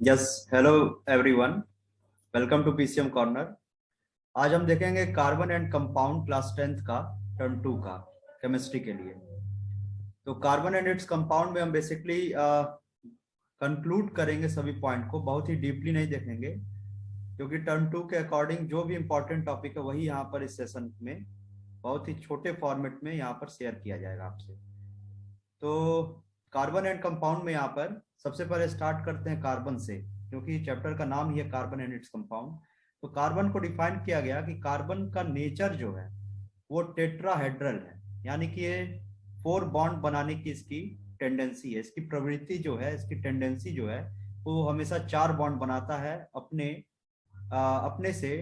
Yes, hello everyone, welcome to PCM corner. आज हम देखेंगे carbon and compound class 10th का टर्न 2 का केमिस्ट्री के लिए। तो कार्बन एंड इट्स कंपाउंड में हम बेसिकली कंक्लूड करेंगे सभी पॉइंट को, बहुत ही डीपली नहीं देखेंगे क्योंकि टर्न 2 के अकॉर्डिंग जो भी इंपॉर्टेंट टॉपिक है वही यहाँ पर इस सेशन में बहुत ही छोटे फॉर्मेट में यहाँ पर शेयर किया जाएगा आपसे। तो कार्बन एंड कंपाउंड में यहाँ पर सबसे पहले स्टार्ट करते हैं कार्बन से, क्योंकि चैप्टर का नाम ही है कार्बन एंड इट्स कंपाउंड। तो कार्बन को डिफाइन किया गया कि कार्बन का नेचर जो है वो टेट्राहेड्रल है, यानी कि ये 4 बॉन्ड बनाने की इसकी टेंडेंसी है, इसकी प्रवृत्ति जो है, इसकी टेंडेंसी जो है वो हमेशा 4 बॉन्ड बनाता है अपने से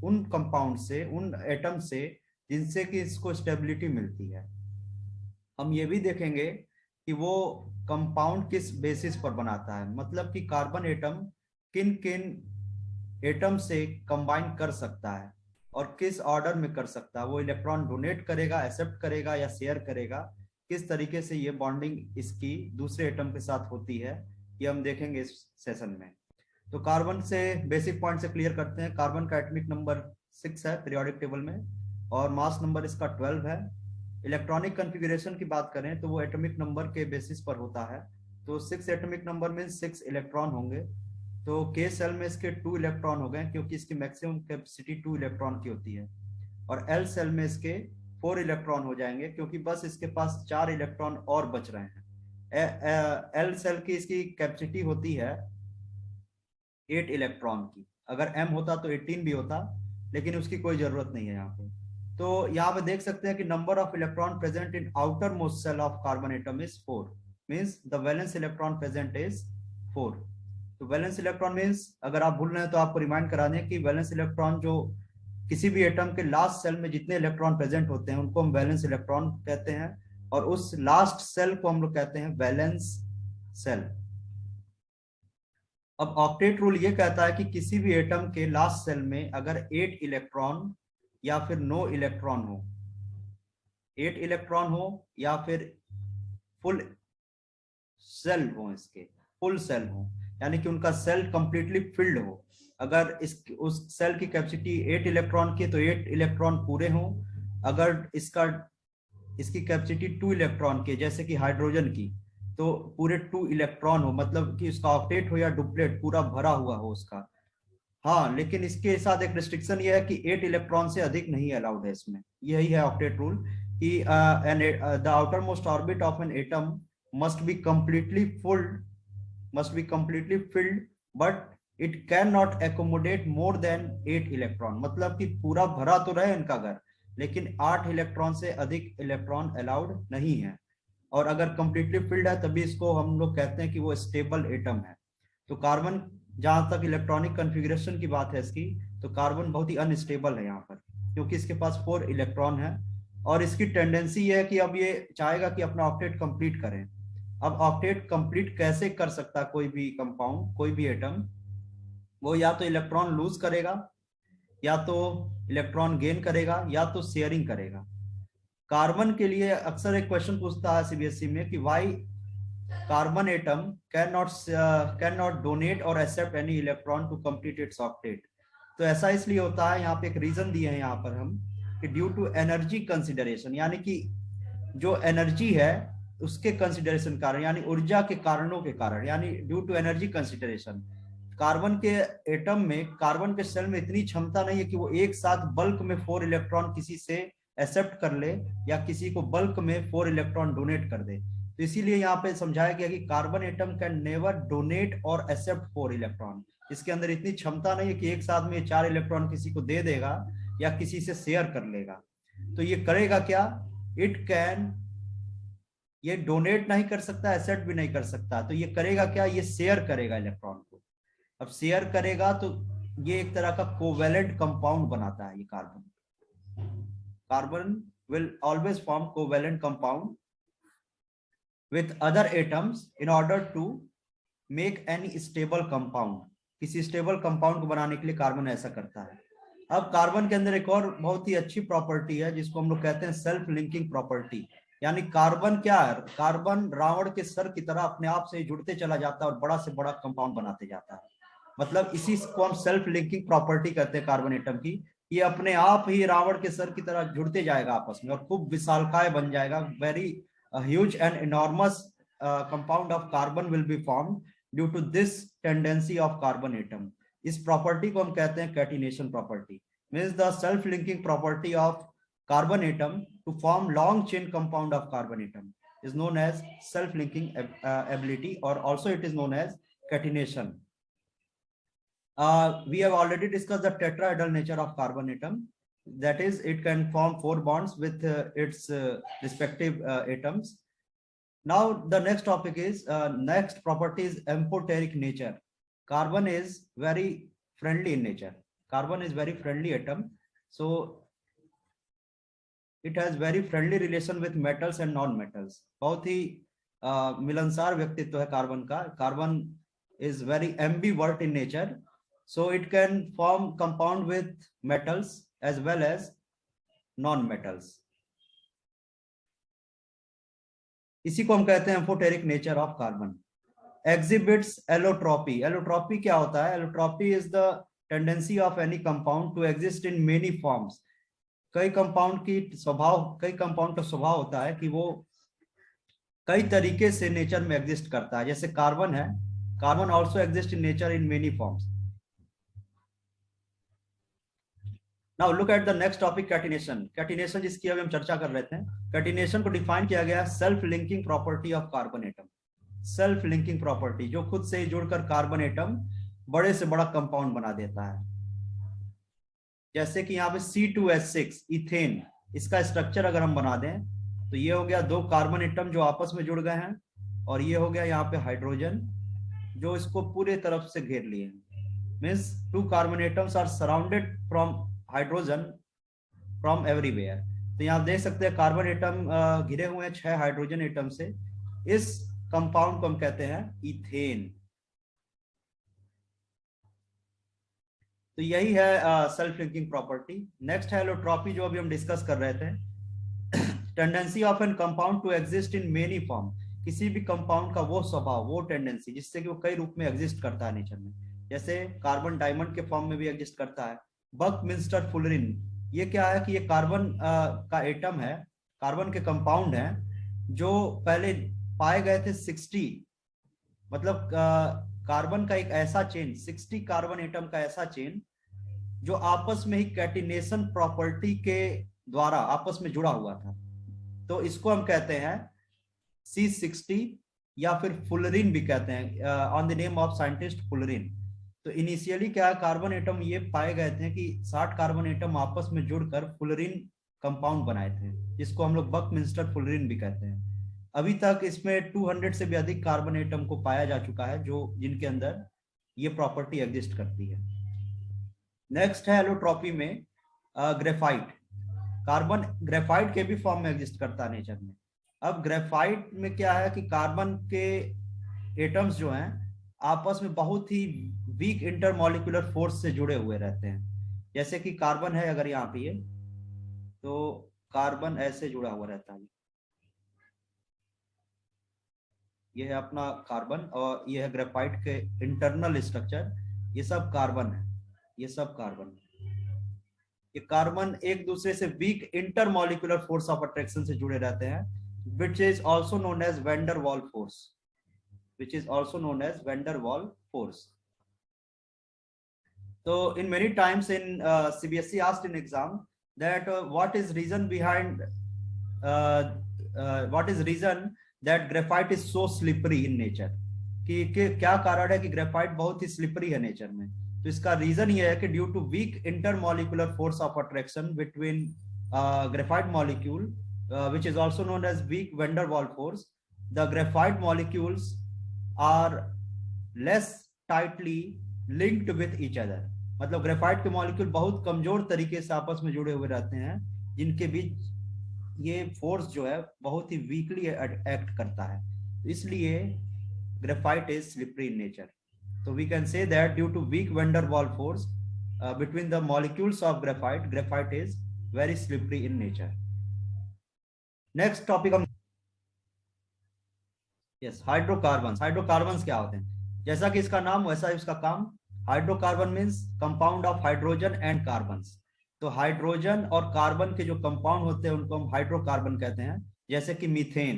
उन कंपाउंड से, उन एटम से जिनसे कि इसको स्टेबिलिटी मिलती है। हम ये भी देखेंगे कि वो कंपाउंड किस बेसिस पर बनाता है, मतलब कि कार्बन एटम किन किन एटम से कंबाइन कर सकता है और किस ऑर्डर में कर सकता है। वो इलेक्ट्रॉन डोनेट करेगा, एक्सेप्ट करेगा या शेयर करेगा, किस तरीके से ये बॉन्डिंग इसकी दूसरे एटम के साथ होती है, ये हम देखेंगे इस सेशन में। तो कार्बन से बेसिक पॉइंट से क्लियर करते हैं। कार्बन का एटॉमिक नंबर 6 है पीरियोडिक टेबल में और मास नंबर इसका 12 है। इलेक्ट्रॉनिक कॉन्फ़िगरेशन की बात करें तो वो एटॉमिक नंबर के बेसिस पर होता है। तो 6 एटॉमिक नंबर में 6 इलेक्ट्रॉन होंगे। तो के सेल में इसके 2 इलेक्ट्रॉन हो गए क्योंकि इसकी मैक्सिमम कैपेसिटी 2 इलेक्ट्रॉन की होती है। और एल सेल में इसके 4 इलेक्ट्रॉन हो जाएंगे क्योंकि बस इसके पास 4 इलेक्ट्रॉन और बच रहे हैं। एल सेल की इसकी कैपेसिटी होती है 8 इलेक्ट्रॉन की। अगर एम होता तो 18 भी होता, लेकिन उसकी कोई जरूरत नहीं है यहाँ पे। तो यहाँ पे देख सकते हैं कि number of electron present in outermost shell of carbon atom is 4, means the valence electron present is 4। तो वैलेंस इलेक्ट्रॉन मीन्स, अगर आप भूल रहे हैं तो आपको रिमाइंड करा दें कि वैलेंस इलेक्ट्रॉन जो किसी भी एटम के लास्ट सेल में जितने इलेक्ट्रॉन प्रेजेंट होते हैं उनको हम वैलेंस इलेक्ट्रॉन कहते हैं, और उस लास्ट सेल को हम लोग कहते हैं वैलेंस सेल। अब ऑक्टेट रूल ये कहता है कि किसी भी एटम के लास्ट सेल में अगर 8 इलेक्ट्रॉन या फिर 9 इलेक्ट्रॉन हो, 8 इलेक्ट्रॉन हो या फिर फुल सेल हो, इसके फुल सेल हो, यानी कि उनका सेल कंप्लीटली फिल्ड हो। अगर इस उस सेल की कैपेसिटी 8 इलेक्ट्रॉन की है तो 8 इलेक्ट्रॉन पूरे हों। अगर इसकी कैपेसिटी 2 इलेक्ट्रॉन की, जैसे कि हाइड्रोजन की, तो पूरे 2 इलेक्ट्रॉन हो, मतलब कि उसका ऑक्टेट हो या डुप्लेट पूरा भरा हुआ हो उसका। हाँ, लेकिन इसके साथ एक रिस्ट्रिक्शन ये है कि 8 इलेक्ट्रॉन से अधिक नहीं अलाउड है इसमें। यही है ऑक्टेट रूल कि the outer most orbit of an atom must be completely filled but it can not accommodate more than 8 electron. मतलब कि पूरा भरा तो रहे इनका घर, लेकिन 8 इलेक्ट्रॉन से अधिक इलेक्ट्रॉन अलाउड नहीं है। और अगर कंप्लीटली फिल्ड है तभी इसको हम लोग कहते हैं कि वो स्टेबल एटम है। तो कार्बन, जहां तक इलेक्ट्रॉनिक कॉन्फ़िगरेशन की बात है इसकी, तो कार्बन बहुत ही अनस्टेबल है यहाँ पर, क्योंकि इसके पास 4 इलेक्ट्रॉन है और इसकी टेंडेंसी ये है कि अब ये चाहेगा कि अपना ऑक्टेट कंप्लीट करें। अब ऑक्टेट कंप्लीट कैसे कर सकता है कोई भी कंपाउंड, कोई भी एटम? वो या तो इलेक्ट्रॉन लूज करेगा, या तो इलेक्ट्रॉन गेन करेगा, या तो शेयरिंग करेगा। कार्बन के लिए अक्सर एक क्वेश्चन पूछता है सीबीएसई में कि why carbon atom can not donate और accept any electron to complete its octet. तो ऐसा इसलिए होता है, यहाँ पे एक रीजन दिए हैं यहाँ पर हम, कि ड्यू टू एनर्जी कंसिडरेशन, यानी कि जो एनर्जी है उसके कंसिडरेशन कारण, यानी ऊर्जा के कारणों के कारण, यानी due to energy consideration, carbon के एटम में, कार्बन के सेल में इतनी क्षमता नहीं है कि वो एक साथ बल्क में 4 इलेक्ट्रॉन किसी से एक्सेप्ट कर ले या किसी को बल्क में 4 इलेक्ट्रॉन डोनेट कर दे। तो इसीलिए यहाँ पे समझाया गया कि carbon atom can never donate और एक्सेप्ट 4 इलेक्ट्रॉन। इसके अंदर इतनी क्षमता नहीं है कि एक साथ में 4 इलेक्ट्रॉन किसी को दे देगा या किसी से शेयर कर लेगा। तो ये करेगा क्या? ये डोनेट नहीं कर सकता, एक्सेप्ट भी नहीं कर सकता, तो ये करेगा क्या? ये शेयर करेगा इलेक्ट्रॉन को। अब शेयर करेगा तो ये एक तरह का कोवेलेंट कंपाउंड बनाता है। ये carbon will always form covalent compound with other atoms in order to make any stable compound। किसी स्टेबल कंपाउंड को बनाने के लिए कार्बन ऐसा करता है। अब कार्बन के अंदर एक और बहुत ही अच्छी प्रॉपर्टी है जिसको हम लोग कहते हैं सेल्फ लिंकिंग प्रॉपर्टी। यानी कार्बन क्या है, कार्बन रावण के सर की तरह अपने आप से जुड़ते चला जाता है और बड़ा से बड़ा कंपाउंड बनाते जाता है। मतलब इसी को हम सेल्फ लिंकिंग प्रॉपर्टी कहते हैं कार्बन एटम की। ये अपने आप ही रावण के सर की तरह जुड़ते जाएगा आपस में और खूब विशालकाय बन जाएगा। Very huge and enormous compound of carbon will be formed due to this tendency of carbon atom. इस प्रॉपर्टी को हम कहते हैं catenation property. Means the self linking property of carbon atom to form long chain compound of carbon atom is known as self linking ability, or also it is known as catenation. We have already discussed the tetrahedral nature of carbon atom, that is it can form 4 bonds with its respective atoms. Now the next topic is next property is amphoteric nature. Carbon is very friendly in nature. Carbon is very friendly atom, so it has very friendly relation with metals and non metals. बहुत ही मिलनसार व्यक्तित्व है carbon का। Carbon is very ambivert in nature, so it can form compound with metals as well as non metals. इसी को हम कहते हैं amphoteric nature of carbon. Exhibits allotropy. Allotropy क्या होता है? Allotropy is the tendency of any compound to exist in many forms. कई compound का स्वभाव होता है कि वो कई तरीके से नेचर में एग्जिस्ट करता है। जैसे कार्बन है, carbon also exist in nature in many forms. Now look at the next topic, catenation. Catenation जिसकी अभी हम चर्चा कर रहे थे, कैटिनेशन को डिफाइन किया गया self linking property of carbon atom. Self linking property, जो खुद से ही जुड़कर कार्बन एटम बड़े से बड़ा कंपाउंड बना देता है। जैसे कि यहाँ पे C2H6 इथेन, इसका स्ट्रक्चर अगर हम बना दें तो ये हो गया 2 कार्बन एटम जो आपस में जुड़ गए हैं, और ये हो गया यहाँ पे हाइड्रोजन जो इसको पूरे तरफ से घेर लिए हैं। Means 2 carbon atoms are surrounded from hydrogen from everywhere. तो यहाँ देख सकते हैं कार्बन एटम घिरे हुए हैं 6 हाइड्रोजन एटम से। इस कंपाउंड को हम कहते हैं इथेन। तो यही है सेल्फ लिंकिंग प्रॉपर्टी। नेक्स्ट है एलोट्रॉपी, जो अभी हम डिस्कस कर रहे थे। Tendency of an compound to exist in many form. किसी भी कंपाउंड का वो स्वभाव, वो टेंडेंसी जिससे कि वो कई रूप में एग्जिस्ट करता है नेचर में। जैसे कार्बन डायमंड के फॉर्म में भी एग्जिस्ट करता है। बकमिंस्टर फुलरिन, ये क्या है कि ये कार्बन का एटम है, कार्बन के कंपाउंड है जो पहले पाए गए थे 60, मतलब कार्बन का एक ऐसा चेन, 60 कार्बन एटम का ऐसा चेन जो आपस में ही कैटिनेशन प्रॉपर्टी के द्वारा आपस में जुड़ा हुआ था। तो इसको हम कहते हैं C60 या फिर फुलरिन भी कहते हैं, on the name of scientist fullerene. तो इनिशियली क्या कार्बन एटम ये पाए गए थे कि 60 कार्बन एटम आपस में जुड़कर फुलरिन कंपाउंड बनाए थे, जिसको हम लोग बकमिंस्टर फुलरिन भी कहते हैं। अभी तक इसमें 200 से भी अधिक कार्बन एटम को पाया जा चुका है जो जिनके अंदर ये प्रॉपर्टी एग्जिस्ट करती है। नेक्स्ट है एलोट्रॉपी में ग्रेफाइट। कार्बन ग्रेफाइट के भी फॉर्म में एग्जिस्ट करता है नेचर में। अब ग्रेफाइट में क्या है कि कार्बन के एटम्स जो हैं आपस में बहुत ही वीक इंटरमॉलिक्यूलर फोर्स से जुड़े हुए रहते हैं। जैसे कि कार्बन है अगर यहाँ पे, तो कार्बन ऐसे जुड़ा हुआ रहता है। ये है अपना कार्बन और ये है ग्रेफाइट के इंटरनल स्ट्रक्चर। ये सब कार्बन है, ये सब कार्बन है। ये कार्बन एक दूसरे से weak intermolecular force of attraction से जुड़े रहते हैं, which is also known as van der Waal force, which is also known as van der Waal force. So in many times in CBSE asked in exam that what is reason behind what is reason that graphite is so slippery in nature, कि क्या कारण है कि graphite बहुत ही slippery है nature में। तो इसका रीजन ये है कि due to weak intermolecular force of attraction between graphite molecule which is also known as weak van der Waal force, the graphite molecules are less tightly linked with each other. मतलब graphite के molecule बहुत कमजोर तरीके से आपस में जुड़े हुए रहते हैं, जिनके बीच ये फोर्स जो है बहुत ही वीकली एक्ट करता है। तो इसलिए graphite is slippery in nature. तो we can say that due to weak van der Waal force between the molecules of graphite, graphite is very slippery in nature. Next topic हम yes, hydrocarbons. Hydrocarbons क्या होते हैं? जैसा कि इसका नाम वैसा ही उसका काम। Hydrocarbon means compound of hydrogen and carbons. तो हाइड्रोजन और कार्बन के जो कंपाउंड होते हैं उनको हम हाइड्रोकार्बन कहते हैं। जैसे कि मीथेन,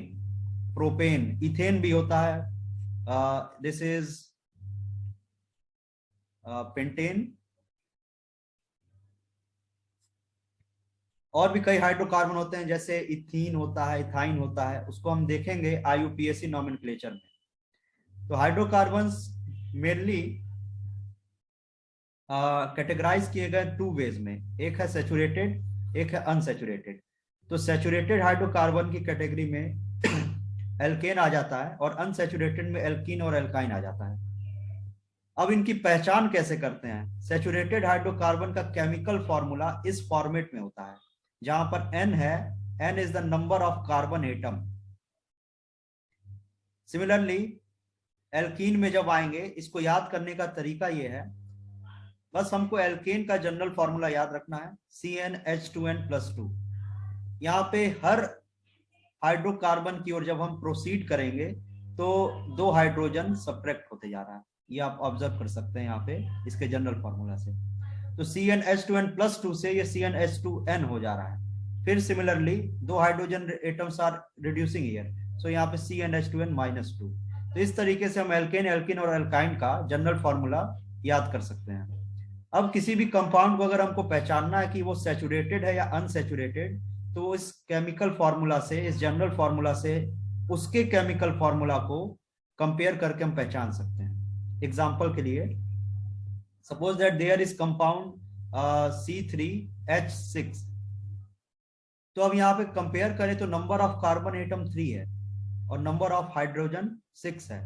प्रोपेन, इथेन भी होता है, दिस इज पेंटेन। और भी कई हाइड्रोकार्बन होते हैं, जैसे इथीन होता है, इथाइन होता है, उसको हम देखेंगे IUPAC नॉमेनक्लेचर में। तो हाइड्रोकार्बन्स मेनली कैटेगराइज किए गए टू वेज में, एक है सेचुरेटेड, एक है अनसेचुरेटेड। तो सेचुरेटेड हाइड्रोकार्बन की कैटेगरी में एल्केन आ जाता है, और अनसेचुरेटेड में एल्कीन और एल्काइन आ जाता है। अब इनकी पहचान कैसे करते हैं? सेचुरेटेड हाइड्रोकार्बन का केमिकल फॉर्मूला इस फॉर्मेट में होता है, जहां पर N है, N is the number of carbon atom. Similarly alkene में जब आएंगे, इसको याद करने का तरीका यह है, बस हमको एल्केन का जनरल फॉर्मूला याद रखना है, CnH2n+2। यहाँ पे हर हाइड्रोकार्बन की ओर जब हम प्रोसीड करेंगे तो 2 हाइड्रोजन सब्ट्रैक्ट होते जा रहा है। ये आप ऑब्जर्व कर सकते हैं यहाँ पे इसके जनरल फॉर्मूला से। तो CnH2n+2 से ये CnH2n हो जा रहा है। फिर similarly 2 hydrogen atoms are reducing here, so यहाँ पे CnH2n-2। तो इस तरीके से हम एल्केन, एल्किन और एल्काइन का जनरल फॉर्मूला याद कर सकते हैं। अब किसी भी कंपाउंड को अगर हमको पहचानना है कि वो सेचुरेटेड है या अनसेचुरेटेड, तो इस केमिकल फॉर्मूला से, इस जनरल फॉर्मूला से उसके केमिकल फॉर्मूला को कंपेयर करके हम पहचान सकते हैं। एग्जांपल के लिए, suppose that there is compound C3H6। तो अब यहाँ पे कंपेयर करें तो नंबर ऑफ कार्बन एटम 3 है और नंबर ऑफ हाइड्रोजन 6 है।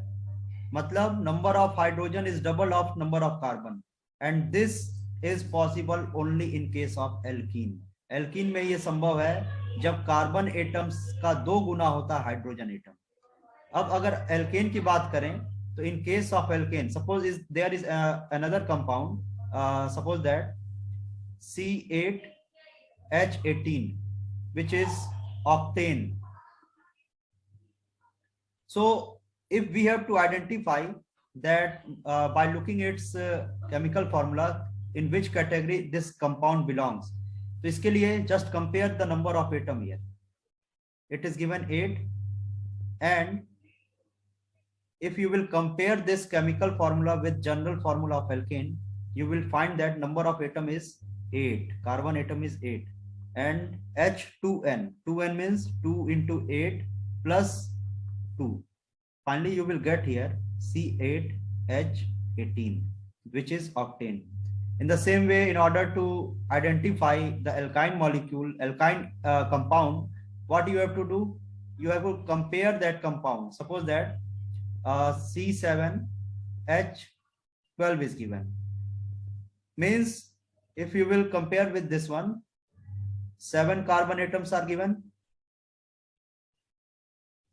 मतलब number of hydrogen is double of number of carbon, and this is possible only in case of alkene. Alkene में ये संभव है जब कार्बन एटम्स का 2 गुना होता है हाइड्रोजन एटम। अब अगर एल्केन की बात करें, तो in case of alkane, suppose is there is another compound, suppose that C8H18 which is octane. So if we have to identify that by looking its chemical formula in which category this compound belongs, तो इसके लिए just compare the number of atom here. It is given 8, and if you will compare this chemical formula with general formula of alkane, you will find that number of atom is 8, carbon atom is 8, and H2n, 2n means 2 into 8 plus 2. Finally you will get here C8H18, which is octane. In the same way, in order to identify the alkyne molecule, alkyne compound, what you have to do? You have to compare that compound. Suppose that C7H12 is given. Means if you will compare with this one, 7 carbon atoms are given.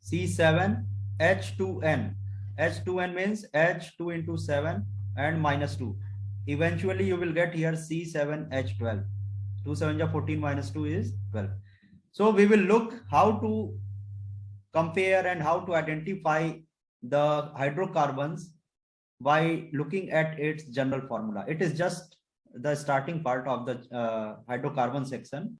C7H2n. H2n means H2 into 7 and minus 2. Eventually you will get here C7H12. 2 7 14 minus 2 is 12. So we will look how to compare and how to identify the hydrocarbons by looking at its general formula. It is just the starting part of the hydrocarbon section.